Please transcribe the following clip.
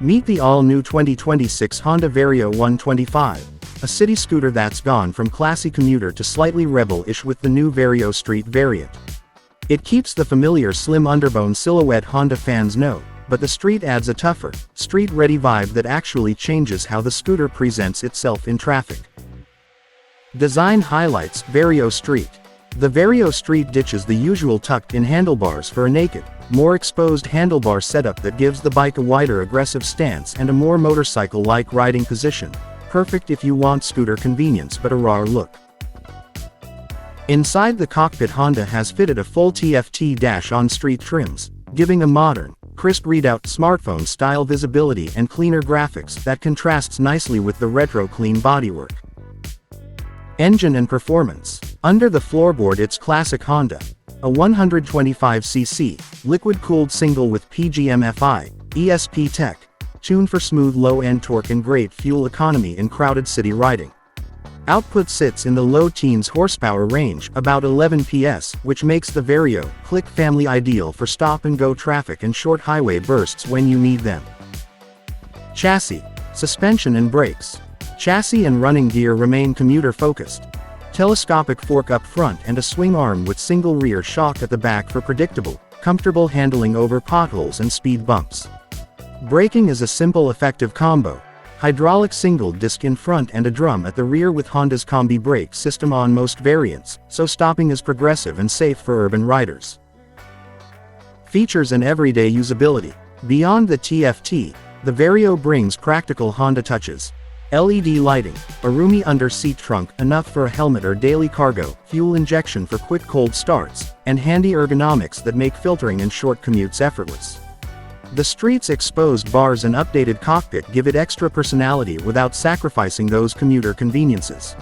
Meet the all-new 2026 Honda Vario 125, a city scooter that's gone from classy commuter to slightly rebel-ish with the new Vario Street variant. It keeps the familiar slim underbone silhouette Honda fans know, but the Street adds a tougher, street-ready vibe that actually changes how the scooter presents itself in traffic. Design highlights: Vario Street. The Vario Street ditches the usual tucked-in handlebars for a naked, more exposed handlebar setup that gives the bike a wider aggressive stance and a more motorcycle-like riding position, perfect if you want scooter convenience but a raw look. Inside the cockpit, Honda has fitted a full TFT dash on street trims, giving a modern, crisp readout, smartphone-style visibility and cleaner graphics that contrasts nicely with the retro clean bodywork. Engine and performance. Under the floorboard, it's classic Honda. A 125cc, liquid-cooled single with PGM-FI, ESP tech, tuned for smooth low-end torque and great fuel economy in crowded city riding. Output sits in the low teens horsepower range, about 11 PS, which makes the Vario Click family ideal for stop-and-go traffic and short highway bursts when you need them. Chassis, suspension and brakes. Chassis and running gear remain commuter-focused. Telescopic fork up front and a swing arm with single rear shock at the back for predictable, comfortable handling over potholes and speed bumps. Braking is a simple, effective combo. Hydraulic single disc in front and a drum at the rear with Honda's Combi-Brake System on most variants, so stopping is progressive and safe for urban riders. Features and everyday usability. Beyond the TFT, the Vario brings practical Honda touches. LED lighting, a roomy under-seat trunk enough for a helmet or daily cargo, fuel injection for quick cold starts, and handy ergonomics that make filtering and short commutes effortless. The Street's exposed bars and updated cockpit give it extra personality without sacrificing those commuter conveniences.